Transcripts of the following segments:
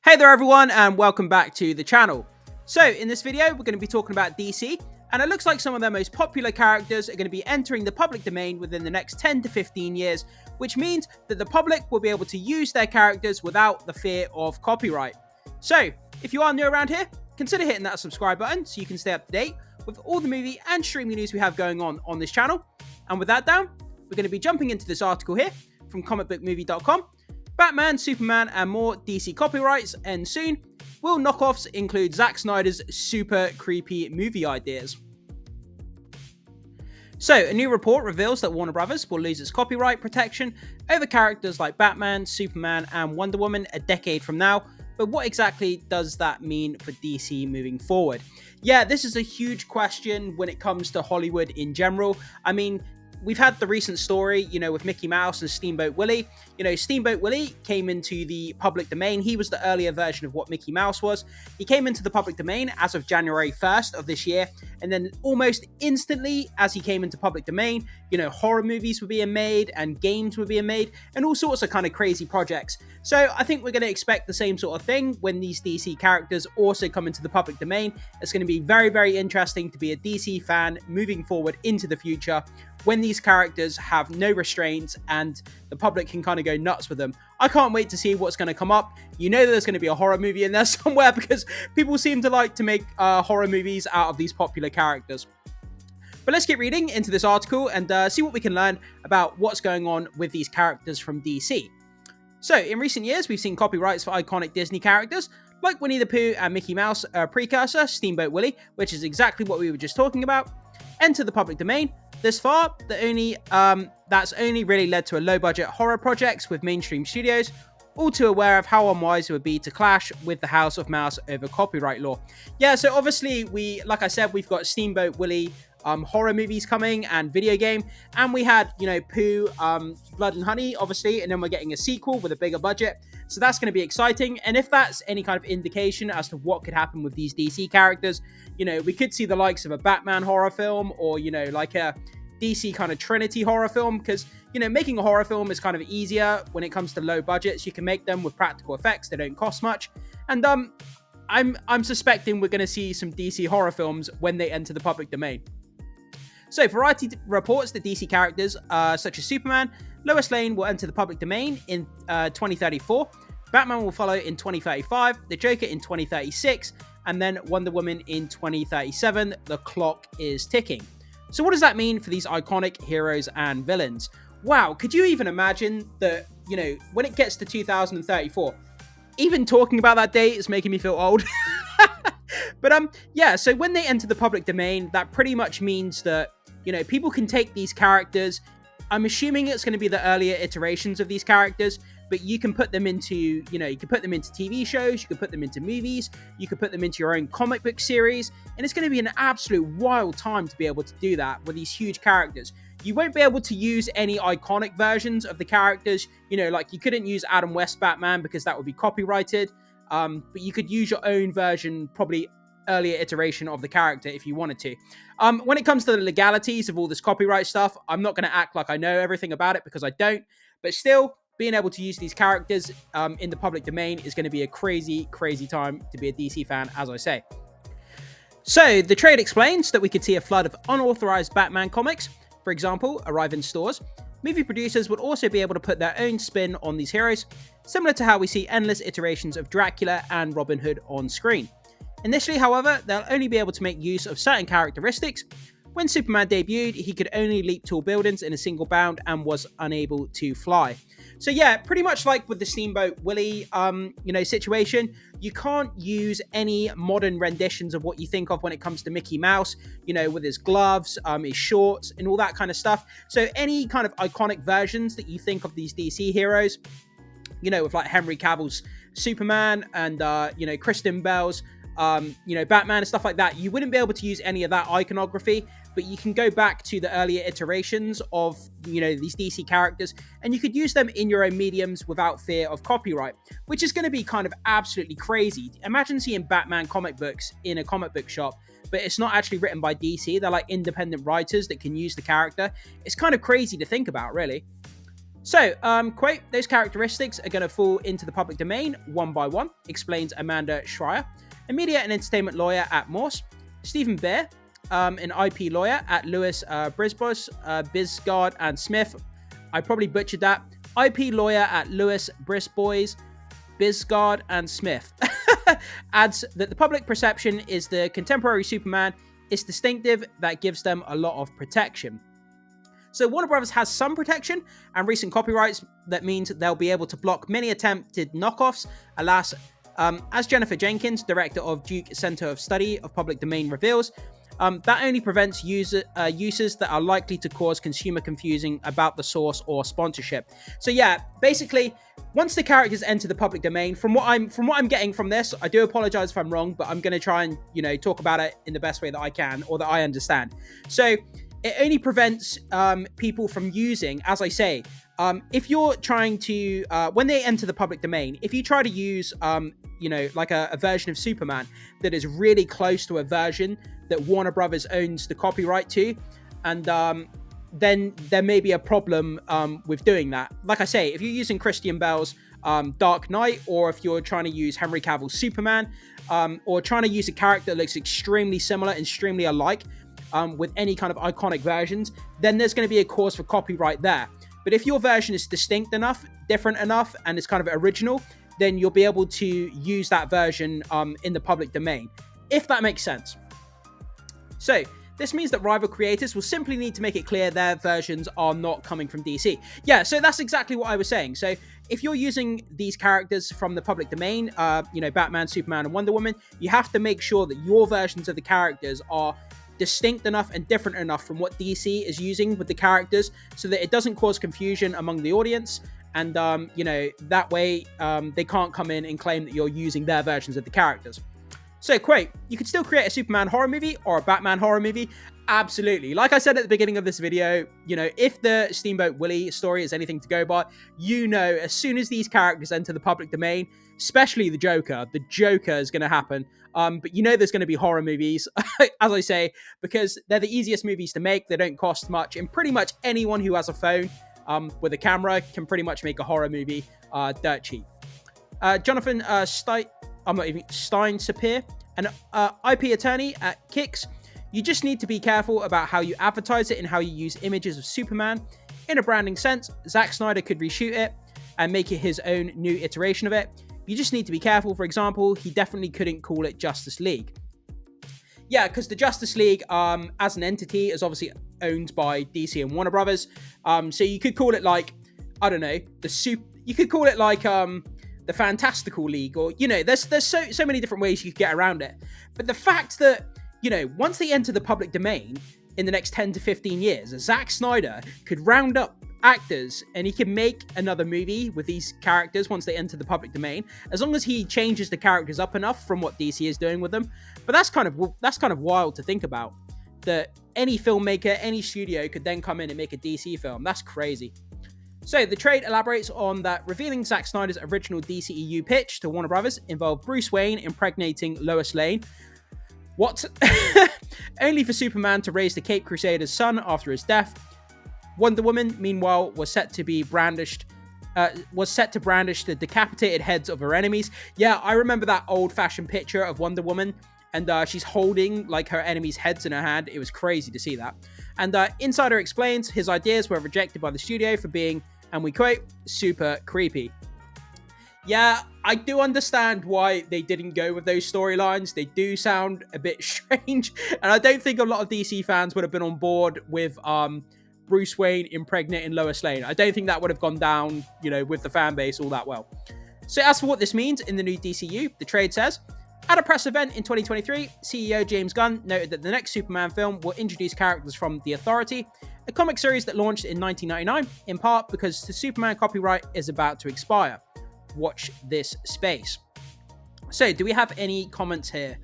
Hey there everyone, and welcome back to the channel. So in this video we're going to be talking about DC, and it looks like some of their most popular characters are going to be entering the public domain within the next 10 to 15 years, which means that the public will be able to use their characters without the fear of copyright. So if you are new around here, consider hitting that subscribe button so you can stay up to date with all the movie and streaming news we have going on this channel. And with that down, we're going to be jumping into this article here from comicbookmovie.com. Batman, Superman, and more DC copyrights end soon. Will knockoffs include Zack Snyder's super creepy movie ideas? So, a new report reveals that Warner Bros. Will lose its copyright protection over characters like Batman, Superman, and Wonder Woman a decade from now. But what exactly does that mean for DC moving forward? Yeah, this is a huge question when it comes to Hollywood in general. I mean, we've had the recent story, with Mickey Mouse and Steamboat Willie. Steamboat Willie came into the public domain. He was the earlier version of what Mickey Mouse was. He came into the public domain as of January 1st of this year. And then almost instantly, as he came into public domain, horror movies were being made and games were being made and all sorts of kind of crazy projects. So I think we're going to expect the same sort of thing when these DC characters also come into the public domain. It's going to be very, very interesting to be a DC fan moving forward into the future when these characters have no restraints and the public can kind of go nuts with them. I can't wait to see what's going to come up. There's going to be a horror movie in there somewhere because people seem to like to make horror movies out of these popular characters. But let's get reading into this article and see what we can learn about what's going on with these characters from DC. So, in recent years, we've seen copyrights for iconic Disney characters like Winnie the Pooh and Mickey Mouse, precursor Steamboat Willie, which is exactly what we were just talking about, enter the public domain. This far, that's only really led to a low-budget horror projects with mainstream studios, all too aware of how unwise it would be to clash with the House of Mouse over copyright law. Yeah, so obviously, like I said, we've got Steamboat Willie horror movies coming and video game, and we had, Pooh, Blood and Honey, obviously, and then we're getting a sequel with a bigger budget. So that's going to be exciting, and if that's any kind of indication as to what could happen with these DC characters, we could see the likes of a Batman horror film or, like a DC kind of Trinity horror film, because, making a horror film is kind of easier when it comes to low budgets. You can make them with practical effects. They don't cost much. And I'm suspecting we're going to see some DC horror films when they enter the public domain. So, Variety reports that DC characters such as Superman, Lois Lane will enter the public domain in 2034, Batman will follow in 2035, the Joker in 2036, and then Wonder Woman in 2037. The clock is ticking. So what does that mean for these iconic heroes and villains? Wow, could you even imagine that, when it gets to 2034, even talking about that date is making me feel old. But yeah, so when they enter the public domain, that pretty much means that, people can take these characters. I'm assuming it's going to be the earlier iterations of these characters, but you can put them into, you can put them into TV shows, you can put them into movies, you can put them into your own comic book series, and it's going to be an absolute wild time to be able to do that with these huge characters. You won't be able to use any iconic versions of the characters, like you couldn't use Adam West Batman because that would be copyrighted, but you could use your own version, probably earlier iteration of the character if you wanted to. When it comes to the legalities of all this copyright stuff, I'm not going to act like I know everything about it because I don't, but still, being able to use these characters in the public domain is going to be a crazy, crazy time to be a DC fan, as I say. So, the trade explains that we could see a flood of unauthorized Batman comics, for example, arrive in stores. Movie producers would also be able to put their own spin on these heroes, similar to how we see endless iterations of Dracula and Robin Hood on screen. Initially, however, they'll only be able to make use of certain characteristics. When Superman debuted, he could only leap tall buildings in a single bound and was unable to fly. So yeah, pretty much like with the Steamboat Willie, situation, you can't use any modern renditions of what you think of when it comes to Mickey Mouse, with his gloves, his shorts, and all that kind of stuff. So any kind of iconic versions that you think of these DC heroes, with like Henry Cavill's Superman and, Kristen Bell's, Batman and stuff like that, you wouldn't be able to use any of that iconography, but you can go back to the earlier iterations of, these DC characters, and you could use them in your own mediums without fear of copyright, which is going to be kind of absolutely crazy. Imagine seeing Batman comic books in a comic book shop, but it's not actually written by DC. They're like independent writers that can use the character. It's kind of crazy to think about, really. So, quote, those characteristics are going to fall into the public domain one by one, explains Amanda Schreier, a media and entertainment lawyer at Morse. Stephen Bear, an IP lawyer at Lewis Brisbos, Bisgard and Smith. I probably butchered that. IP lawyer at Lewis Brisbois, Bisgard and Smith adds that the public perception is the contemporary Superman is distinctive, that gives them a lot of protection. So Warner Brothers has some protection and recent copyrights that means they'll be able to block many attempted knockoffs. Alas, as Jennifer Jenkins, director of Duke Center of Study of Public Domain, reveals, that only prevents uses that are likely to cause consumer confusion about the source or sponsorship. So yeah, basically, once the characters enter the public domain, from what I'm getting from this, I do apologize if I'm wrong, but I'm going to try and talk about it in the best way that I can or that I understand. So it only prevents people from using, as I say, if you're trying to when they enter the public domain, if you try to use like a version of Superman that is really close to a version that Warner Brothers owns the copyright to, and then there may be a problem with doing that. Like I say, if you're using Christian Bale's Dark Knight, or if you're trying to use Henry Cavill's Superman, or trying to use a character that looks extremely similar, extremely alike, with any kind of iconic versions, then there's going to be a cause for copyright there. But if your version is distinct enough, different enough, and it's kind of original, then you'll be able to use that version in the public domain, if that makes sense. So this means that rival creators will simply need to make it clear their versions are not coming from DC. Yeah, so that's exactly what I was saying. So if you're using these characters from the public domain, Batman, Superman, and Wonder Woman, you have to make sure that your versions of the characters are distinct enough and different enough from what DC is using with the characters, so that it doesn't cause confusion among the audience. And, that way they can't come in and claim that you're using their versions of the characters. So, quote, you could still create a Superman horror movie or a Batman horror movie. Absolutely. Like I said at the beginning of this video, if the Steamboat Willie story is anything to go by, as soon as these characters enter the public domain, especially the Joker is going to happen. But there's going to be horror movies, as I say, because they're the easiest movies to make. They don't cost much, and pretty much anyone who has a phone with a camera can pretty much make a horror movie dirt cheap. Jonathan Stein-Sapir, an IP attorney at Kicks, you just need to be careful about how you advertise it and how you use images of Superman. In a branding sense, Zack Snyder could reshoot it and make it his own new iteration of it. You just need to be careful. For example, he definitely couldn't call it Justice League. Yeah, because the Justice League, as an entity, is obviously owned by DC and Warner Brothers. So you could call it like, I don't know, you could call it like the Fantastical League, or there's so many different ways you could get around it. But the fact that once they enter the public domain in the next 10 to 15 years, Zack Snyder could round up actors and he can make another movie with these characters once they enter the public domain, as long as he changes the characters up enough from what DC is doing with them. But that's kind of wild to think about, that any filmmaker, any studio could then come in and make a DC film. That's crazy. So the trade elaborates on that, revealing Zack Snyder's original DCEU pitch to Warner Brothers involved Bruce Wayne impregnating Lois Lane. What? Only for Superman to raise the Caped Crusader's son after his death. Wonder Woman, meanwhile, was set to brandish the decapitated heads of her enemies. Yeah, I remember that old-fashioned picture of Wonder Woman, and she's holding like her enemies' heads in her hand. It was crazy to see that. And Insider explains his ideas were rejected by the studio for being, and we quote, super creepy. Yeah, I do understand why they didn't go with those storylines. They do sound a bit strange, and I don't think a lot of DC fans would have been on board with Bruce Wayne impregnating Lois Lane. I don't think that would have gone down, with the fan base all that well. So as for what this means in the new DCU, the trade says, at a press event in 2023, CEO James Gunn noted that the next Superman film will introduce characters from The Authority, a comic series that launched in 1999, in part because the Superman copyright is about to expire. Watch this space. So, do we have any comments here?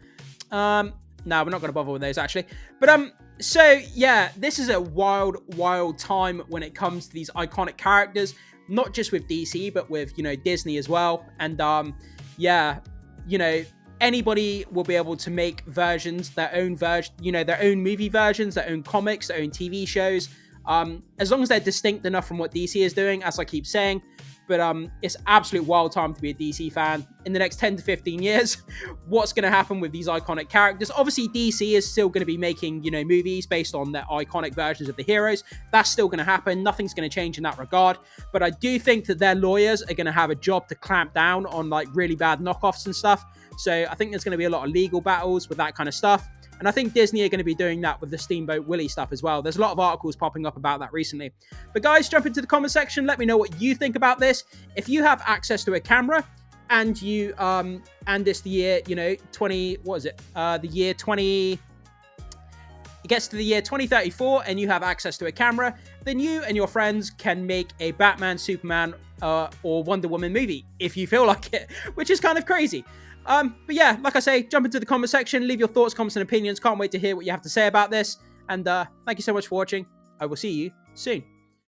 No, we're not going to bother with those, actually. But, so, yeah, this is a wild time when it comes to these iconic characters, not just with DC, but with, Disney as well. And, anybody will be able to make versions, their own movie versions, their own comics, their own TV shows, as long as they're distinct enough from what DC is doing, as I keep saying. But it's absolute wild time to be a DC fan. In the next 10 to 15 years, what's going to happen with these iconic characters? Obviously, DC is still going to be making, movies based on their iconic versions of the heroes. That's still going to happen. Nothing's going to change in that regard. But I do think that their lawyers are going to have a job to clamp down on like really bad knockoffs and stuff. So I think there's going to be a lot of legal battles with that kind of stuff. And I think Disney are going to be doing that with the Steamboat Willie stuff as well. There's a lot of articles popping up about that recently. But guys, jump into the comment section. Let me know what you think about this. If you have access to a camera and you, and it's the year, 20, what is it? The year 20, it gets to the year 2034 and you have access to a camera, then you and your friends can make a Batman, Superman, or Wonder Woman movie if you feel like it, which is kind of crazy. But yeah, like I say, jump into the comment section, leave your thoughts, comments, and opinions. Can't wait to hear what you have to say about this. And thank you so much for watching. I will see you soon.